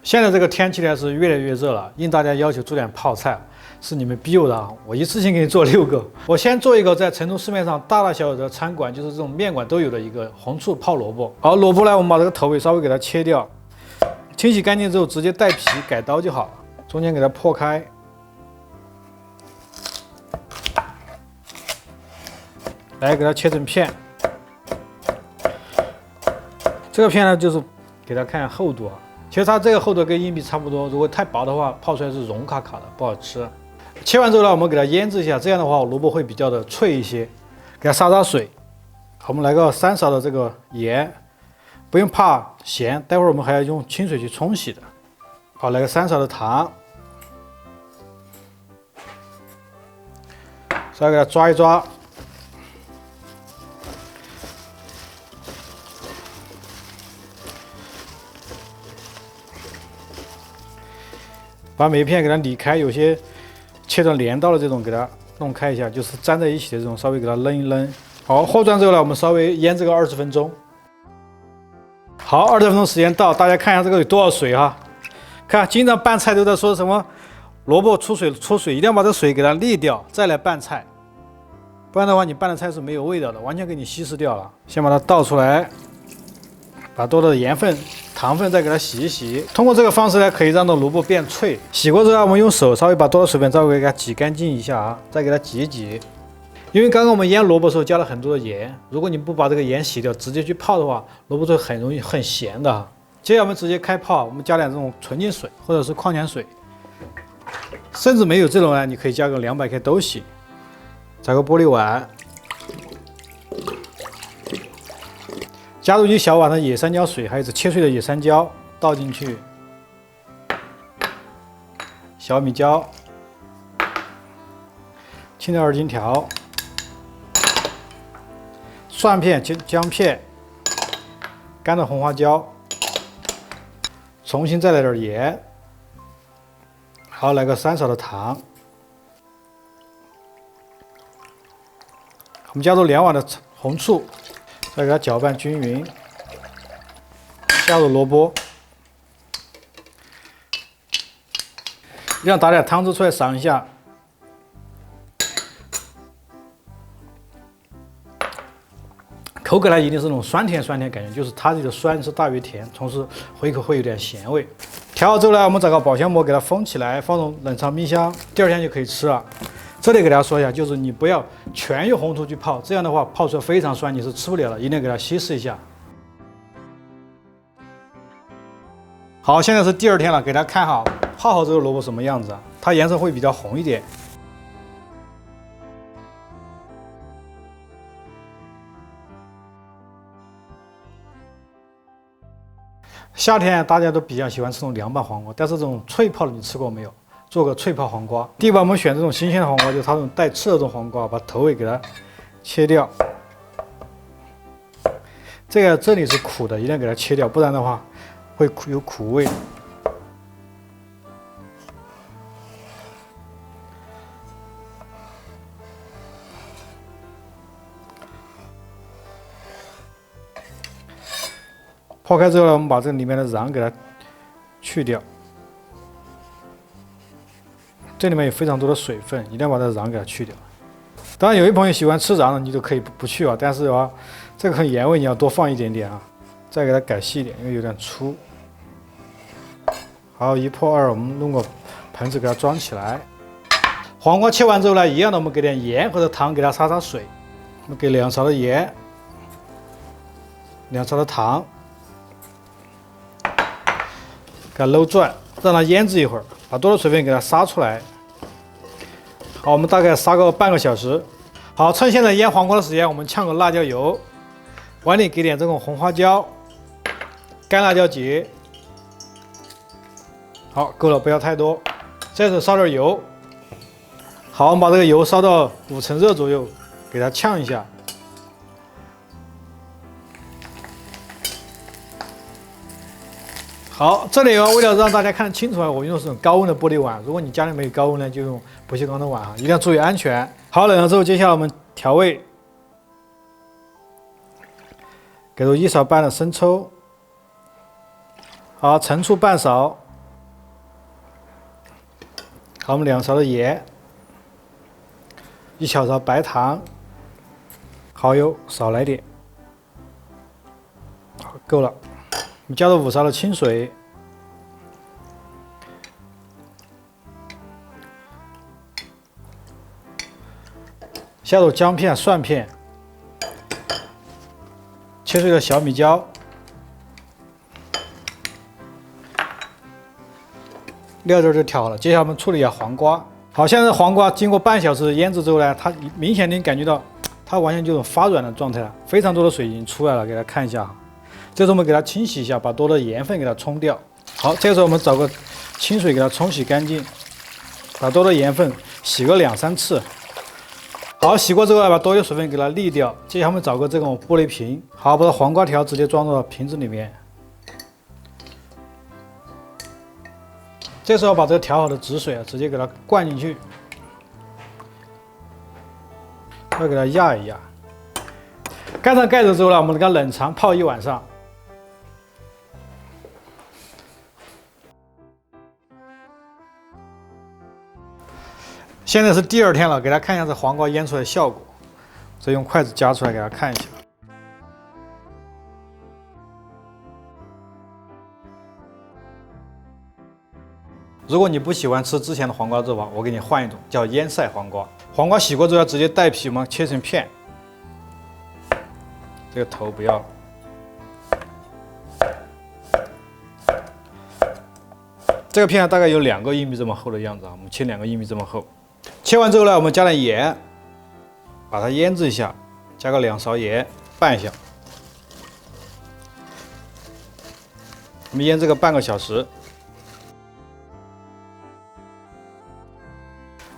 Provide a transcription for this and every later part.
现在这个天气呢是越来越热了，应大家要求做点泡菜，是你们逼我的啊！我一次性给你做6个。我先做一个在成都市面上大大小小的餐馆，就是这种面馆都有的一个红醋泡萝卜。好，萝卜呢，我们把这个头尾稍微给它切掉，清洗干净之后直接带皮改刀就好了，中间给它破开。来给它切成片，这个片呢就是给它看厚度啊。其实它这个厚度跟硬币差不多，如果太薄的话，泡出来是融卡卡的，不好吃。切完之后呢，我们给它腌制一下，这样的话萝卜会比较的脆一些。给它杀水，我们来个3勺的这个盐，不用怕咸，待会儿我们还要用清水去冲洗的。好，来个3勺的糖，稍微给它抓一抓。把每一片给它理开，有些切成镰刀的这种，给它弄开一下，就是粘在一起的这种，稍微给它扔一扔。好，和转之后呢，我们稍微腌这个20分钟。好，20分钟时间到，大家看一下这个有多少水哈？看，经常拌菜都在说什么萝卜出水，一定要把这水给它沥掉，再来拌菜，不然的话你拌的菜是没有味道的，完全给你稀释掉了。先把它倒出来，把多的盐分、糖分再给它洗一洗。通过这个方式呢，可以让这萝卜变脆。洗过之后，我们用手稍微把多的水分稍微给它挤干净一下啊，再给它挤一挤。因为刚刚我们腌萝卜的时候加了很多的盐，如果你不把这个盐洗掉，直接去泡的话，萝卜就很容易很咸的。接下来我们直接开泡，我们加点这种纯净水或者是矿泉水，甚至没有这种呢，你可以加个200克都行。找个玻璃碗。加入1小碗的野山椒水，还有切碎的野山椒倒进去，小米椒、青椒2金条、蒜片、姜片、干的红花椒，重新再来点盐，好，来个3勺的糖，我们加入2碗的红醋。再给它搅拌均匀，下入萝卜，这样打点汤汁出来赏一下。口感呢一定是那种酸甜感觉，就是它这个酸是大于甜，同时回口会有点咸味。调好之后呢，我们找个保鲜膜给它封起来，放入冷藏冰箱，第2天就可以吃了。这里给大家说一下，就是你不要全用红醋去泡，这样的话泡出来非常酸，你是吃不了的，一定要给它稀释一下。好，现在是第2天了，给大家看好泡好这个萝卜什么样子啊？它颜色会比较红一点。夏天大家都比较喜欢吃这种凉拌黄瓜，但是这种脆泡的你吃过没有？做个脆泡黄瓜。第一把我们选这种新鲜的黄瓜，就是它这种带刺的这种黄瓜，把头尾给它切掉。这里是苦的，一定要给它切掉，不然的话会有苦味。泡开之后呢，我们把这里面的瓤给它去掉。这里面有非常多的水分，一定要把这瓤给它去掉。当然，有些朋友喜欢吃瓤的，你就可以不去啊。但是啊，这个盐味你要多放一点点啊，再给它改细一点，因为有点粗。好，1破2，我们弄个盆子给它装起来。黄瓜切完之后呢，一样的，我们给点盐或者糖给它杀水。我们给2勺的盐，2勺的糖，给它揉转，让它腌制一会儿，把多的水分给它杀出来。好，我们大概杀个半个小时。好，趁现在腌黄瓜的时间，我们炝个辣椒油，碗里给点这种红花椒、干辣椒节。好，够了，不要太多。再是烧点油。好，我们把这个油烧到5成热左右，给它炝一下。好，这里为了让大家看得清楚啊，我用的是这种高温的玻璃碗。如果你家里没有高温呢，就用不锈钢的碗啊，一定要注意安全。好，冷了之后，接下来我们调味，给入1勺半的生抽，好，陈醋半勺，好，我们2勺的盐，1小勺白糖，蚝油少来点，好，够了。我们加入5勺的清水，下入姜片、蒜片，切碎的小米椒。 料汁就调好了，接下来我们处理一下黄瓜。好，现在黄瓜经过半小时腌制之后呢，它明显能感觉到它完全就是发软的状态了，非常多的水已经出来了，给大家看一下哈。这时候我们给它清洗一下，把多的盐分给它冲掉。好，这个时候我们找个清水给它冲洗干净，把多的盐分洗个2、3次。好，洗过之后呢，把多余水分给它沥掉。接下来我们找个这种玻璃瓶，好，把黄瓜条直接装到瓶子里面。 这时候把这个调好的止水啊，直接给它灌进去，再给它压一压。盖上盖子之后呢，我们给它冷藏泡1晚上。现在是第2天了，给大家看一下这黄瓜腌出来的效果。再用筷子夹出来给大家看一下。 如果你不喜欢吃之前的黄瓜做法，我给你换一种，叫腌晒黄瓜。黄瓜洗过之后要直接带皮，我们切成片。这个头不要。这个片大概有2个1米这么厚的样子啊，我们切2个1米这么厚。切完之后呢，我们加点盐，把它腌制一下，加个2勺盐拌一下。我们腌制个半个小时。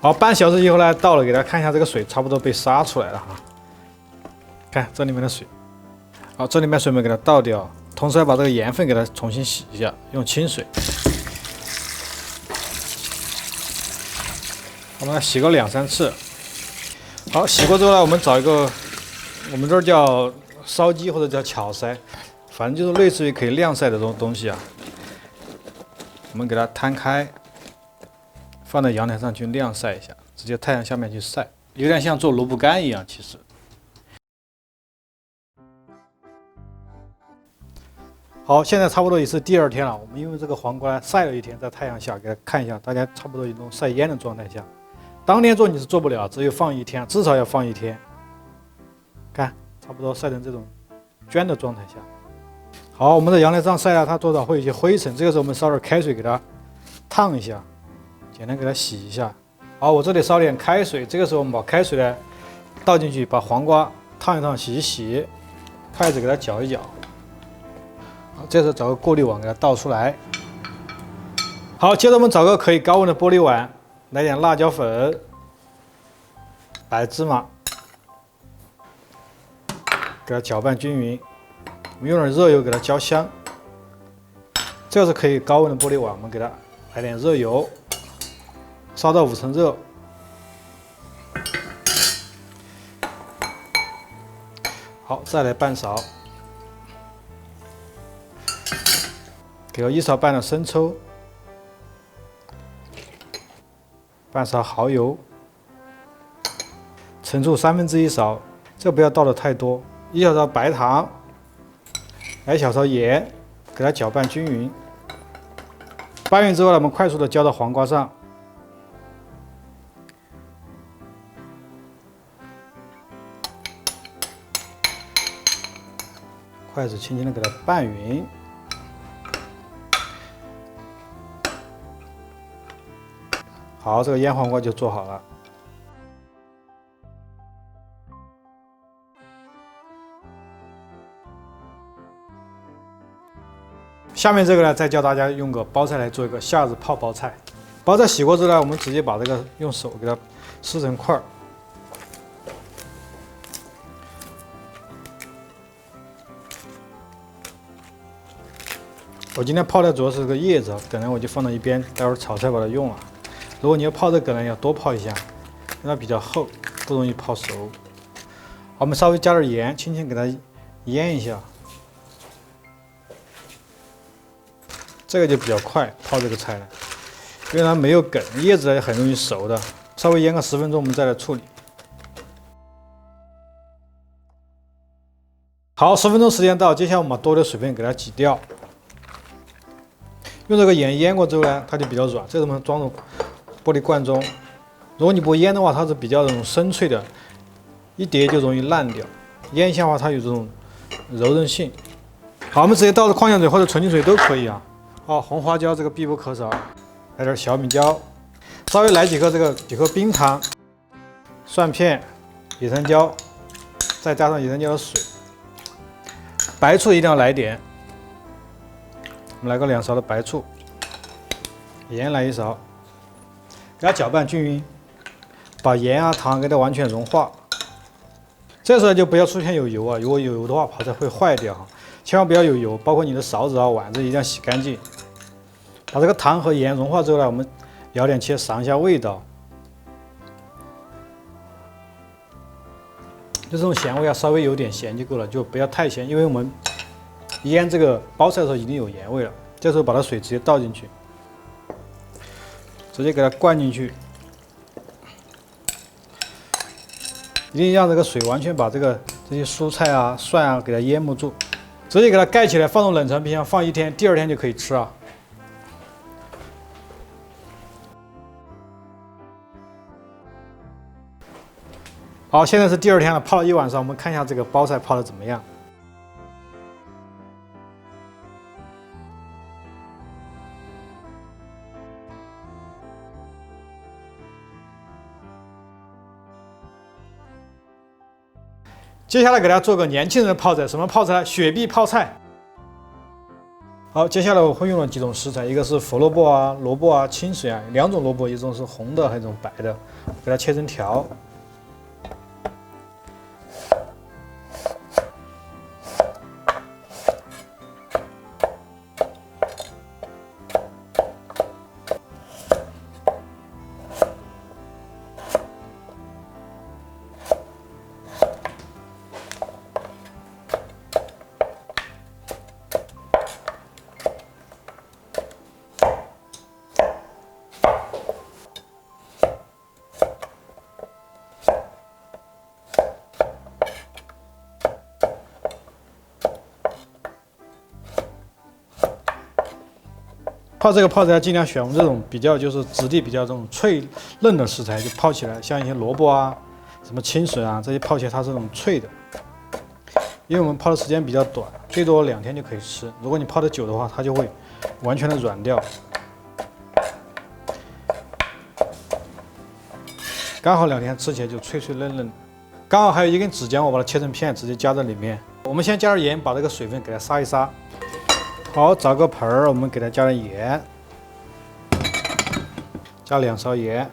好，半小时以后呢，到了，给大家看一下这个水差不多被杀出来了哈。看这里面的水，好，这里面水我们给它倒掉，同时要把这个盐分给它重新洗一下，用清水。我们来洗个2、3次。好，洗过之后呢，我们找一个，我们这儿叫烧鸡或者叫巧筛，反正就是类似于可以晾晒的这种东西啊。我们给它摊开。 放在阳台上去晾晒一下，直接太阳下面去晒，有点像做萝卜干一样。其实，好，现在差不多也是第2天了。我们因为这个黄瓜晒了1天，在太阳下给大家看一下，大家差不多一种晒蔫的状态下，当天做你是做不了，只有放1天，至少要放1天。看，差不多晒成这种绢的状态下。好，我们在阳台上晒了，它多少会有一些灰尘，这个时候我们烧点开水给它烫一下。 简单给它洗一下。好，我这里烧点开水，这个时候我们把开水呢倒进去，把黄瓜烫一烫，洗一洗，筷子给它搅一搅。好，这时候找个过滤网给它倒出来。好，接着我们找个可以高温的玻璃碗，来点辣椒粉、白芝麻，给它搅拌均匀。我们用点热油给它浇香。这个是可以高温的玻璃碗，我们给它来点热油。 烧到5成热，好，再来半勺，给个1勺半的生抽，半勺蚝油，陈醋1/3勺，这不要倒的太多，1小勺白糖，来小勺盐，给它搅拌均匀。拌匀之后呢，我们快速的浇到黄瓜上。 筷子轻轻的给它拌匀，好，这个腌黄瓜就做好了。下面这个呢，再教大家用个包菜来做一个虾子泡包菜。包菜洗过之后呢，我们直接把这个用手给它撕成块儿。 我今天泡的主要是这个叶子，梗呢我就放到一边，待会儿炒菜把它用了。如果你要泡这梗呢，要多泡一下，因为它比较厚，不容易泡熟。好，我们稍微加点盐，轻轻给它腌一下，这个就比较快泡这个菜了。因为它没有梗，叶子也很容易熟的。稍微腌个10分钟，我们再来处理。好，10分钟时间到，接下来我们把多余的水分给它挤掉。用这个盐腌过之后呢，它就比较软。这个我们装入玻璃罐中。如果你不腌的话，它是比较这种生脆的，一叠就容易烂掉。腌一下的话，它有这种柔韧性。好，我们直接倒入矿泉水或者纯净水都可以啊。好，红花椒这个必不可少，来点小米椒，稍微来几颗冰糖，蒜片、野山椒，再加上野山椒的水，白醋一定要来点。我们来个2勺的白醋，盐来1勺，给它搅拌均匀，把盐啊糖给它完全融化。这时候就不要出现有油啊，如果有油的话，泡菜会坏掉哈。千万不要有油，包括你的勺子啊、碗子一定要洗干净。把这个糖和盐融化之后呢，我们舀点切尝一下味道。就这种咸味啊，稍微有点咸就够了，就不要太咸，因为我们腌这个包菜的时候已经有盐味了。这时候把它水直接倒进去，直接给它灌进去，一定让这个水完全把这些蔬菜啊、蒜啊给它淹没住。直接给它盖起来，放入冷藏冰箱放1天，第2天就可以吃啊。好，现在是第2天了，泡了1晚上，我们看一下这个包菜泡的怎么样。接下来给大家做个年轻人的泡菜，什么泡菜呢？雪碧泡菜。好，接下来我会用了几种食材，一个是胡萝卜啊、萝卜啊、清水啊，2种萝卜，一种是红的，还有一种白的，给它切成条。泡这个泡菜尽量选我们这种比较就是质地比较这种脆嫩的食材，就泡起来像一些萝卜啊、什么清水啊这些泡起来它是这种脆的。因为我们泡的时间比较短，最多2天就可以吃。如果你泡的久的话，它就会完全的软掉。刚好2天吃起来就脆脆嫩嫩的。刚好还有1根指姜，我把它切成片，直接加在里面。我们先加点盐，把这个水分给它杀一杀。好，找个盆儿，我们给它加点盐，加2勺盐，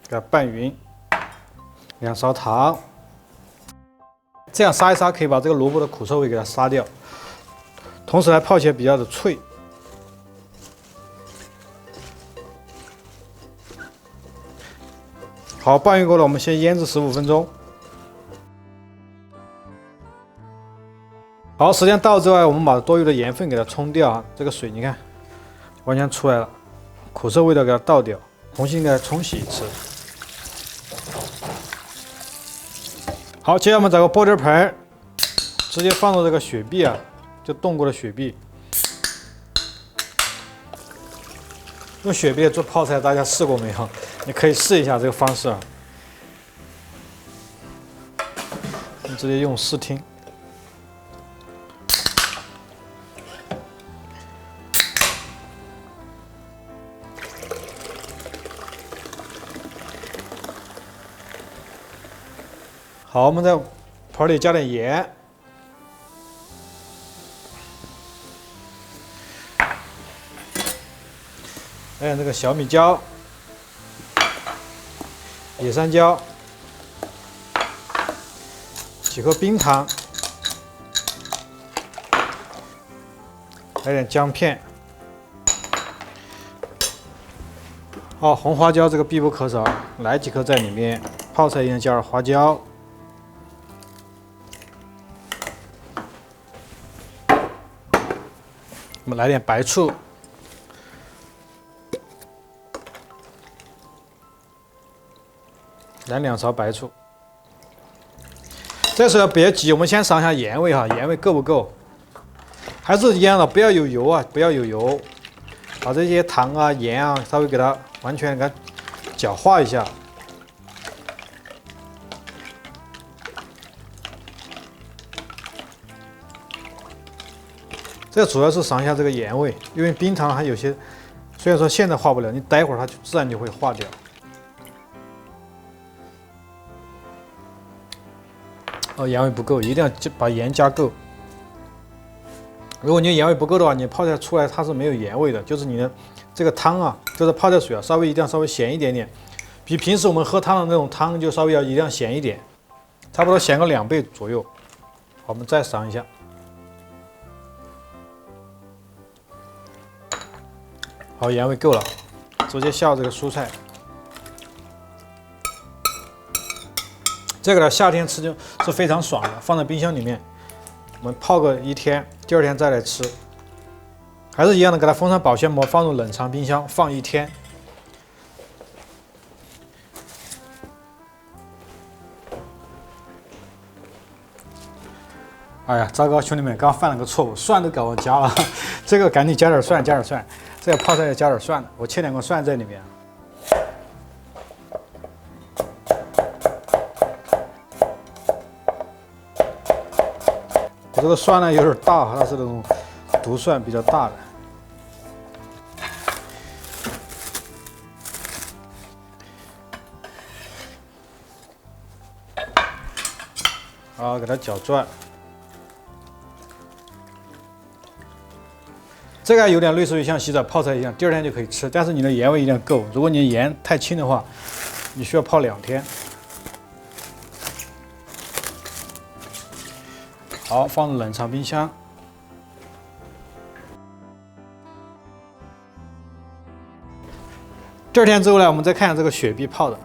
给它拌匀，2勺糖，这样杀一杀，可以把这个萝卜的苦臭味给它杀掉，同时还泡起来比较的脆。好，拌匀过了，我们先腌制15分钟。好，时间到之后，我们把多余的盐分给它冲掉啊。这个水你看，完全出来了，苦涩味道给它倒掉，重新给它冲洗一次。好，接下来我们找个玻璃盆，直接放入这个雪碧啊，就冻过的雪碧。用雪碧做泡菜，大家试过没有？你可以试一下这个方式啊。你直接用视听。好，我们在盆里加点盐，还有这个小米椒、野山椒，几颗冰糖，来点姜片。好，红花椒这个必不可少，来几颗在里面。泡菜一定要加点花椒。我们来点白醋，来2勺白醋。这时候别急，我们先尝一下盐味哈，盐味够不够？还是一样的，不要有油啊，不要有油。把这些糖啊、盐啊，稍微给它完全给它搅化一下。这主要是尝一下这个盐味，因为冰糖还有些，虽然说现在化不了，你待会儿它就自然就会化掉。哦，盐味不够，一定要把盐加够。如果你盐味不够的话，你泡菜出来它是没有盐味的，就是你的这个汤啊，就是泡菜水啊，一定要稍微咸一点点，比平时我们喝汤的那种汤就稍微一定要咸一点，差不多咸个2倍左右。好，我们再尝一下。好，盐味够了，直接下这个蔬菜。这个呢，夏天吃就是非常爽的，放在冰箱里面，我们泡个1天，第2天再来吃，还是一样的，给它封上保鲜膜，放入冷藏冰箱放1天。哎呀，糟糕，兄弟们，刚犯了个错误，蒜都搞忘加了，这个赶紧加点蒜，加点蒜，这个泡菜要加点蒜的，我切2个蒜在里面。这个蒜呢有点大，它是那种毒蒜比较大的。好，给它搅转。这个有点类似于像洗澡泡菜一样，第2天就可以吃，但是你的盐味一定要够。如果你盐太轻的话，你需要泡2天。好，放入冷藏冰箱。第2天之后呢，我们再看看这个雪碧泡的。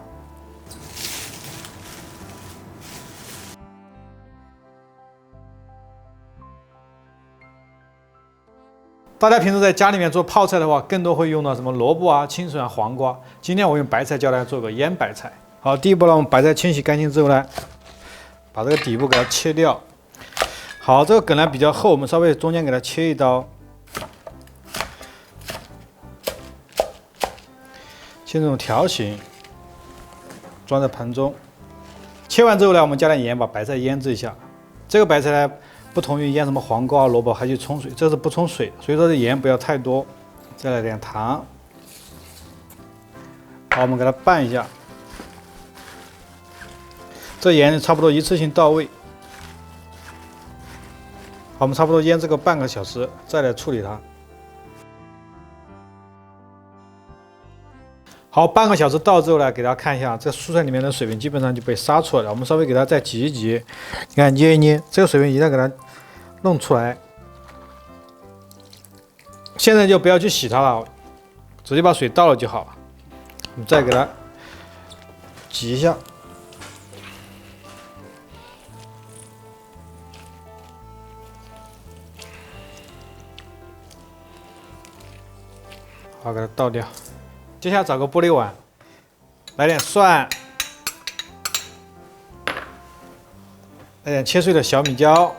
大家平时在家里面做泡菜的话，更多会用到什么萝卜啊、青笋啊、黄瓜。今天我用白菜教大家做个腌白菜。好，第一步呢，我们白菜清洗干净之后呢，把这个底部给它切掉。好，这个梗呢比较厚，我们稍微中间给它切一刀，切这种条形，装在盆中。切完之后呢，我们加点盐，把白菜腌制一下。这个白菜呢，不同于腌什么黄瓜、萝卜还去冲水，这是不冲水的，所以说这盐不要太多。再来点糖。好，我们给它拌一下，这盐差不多一次性到位。好，我们差不多腌制个半个小时，再来处理它。好，半个小时到之后呢，给大家看一下，这蔬菜里面的水分基本上就被杀出来了。我们稍微给它再挤一挤，你看捏一捏，这个水分一定要给它弄出来。现在就不要去洗它了，直接把水倒了就好了。我们再给它挤一下。好，给它倒掉。接下来找个玻璃碗，来点蒜，来点切碎的小米椒，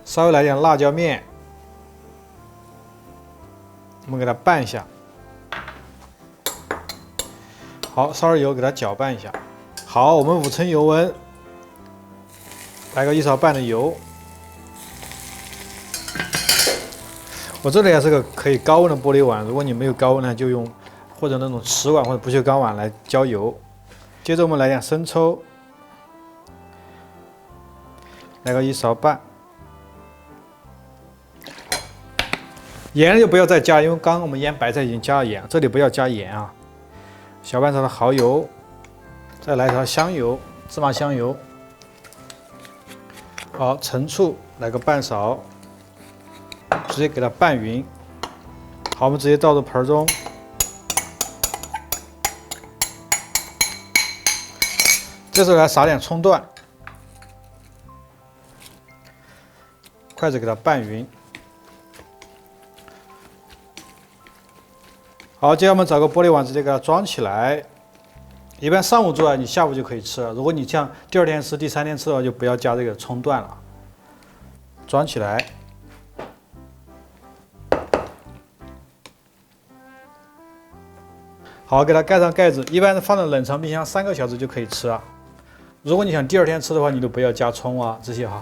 稍微来点辣椒面，我们给它拌一下。好，烧点油给它搅拌一下。好，我们5成油温，来个1勺半的油。我这里也是个可以高温的玻璃碗，如果你没有高温呢，就用或者那种瓷碗或者不锈钢碗来浇油。接着我们来点生抽，来个1勺半。盐就不要再加，因为刚刚我们腌白菜已经加了盐，这里不要加盐啊。小半勺的蚝油，再来一条香油，芝麻香油。好，陈醋来个半勺。直接给它拌匀。好，我们直接倒入盆中。这时候来撒点葱段，筷子给它拌匀。好，接下来我们找个玻璃碗，直接给它装起来，一般上午做啊，你下午就可以吃了。如果你像第2天吃、第3天吃的话，就不要加这个葱段了。装起来，好，给它盖上盖子。一般放在冷藏冰箱3个小时就可以吃了。如果你想第2天吃的话，你就不要加葱啊这些哈。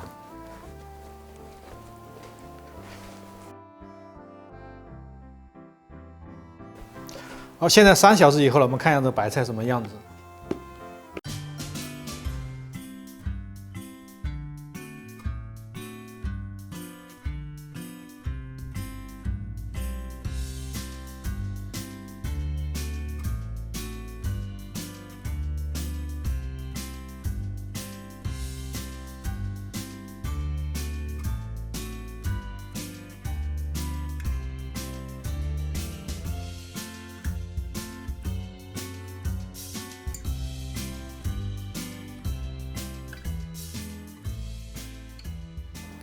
好，现在3小时以后了，我们看一下这白菜什么样子。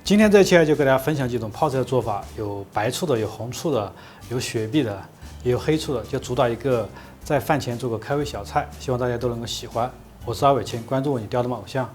今天这期就给大家分享几种泡菜的做法，有白醋的，有红醋的，有雪碧的，也有黑醋的，就主打一个在饭前做个开胃小菜，希望大家都能够喜欢。我是阿伟清，关注我，你钓到的偶像。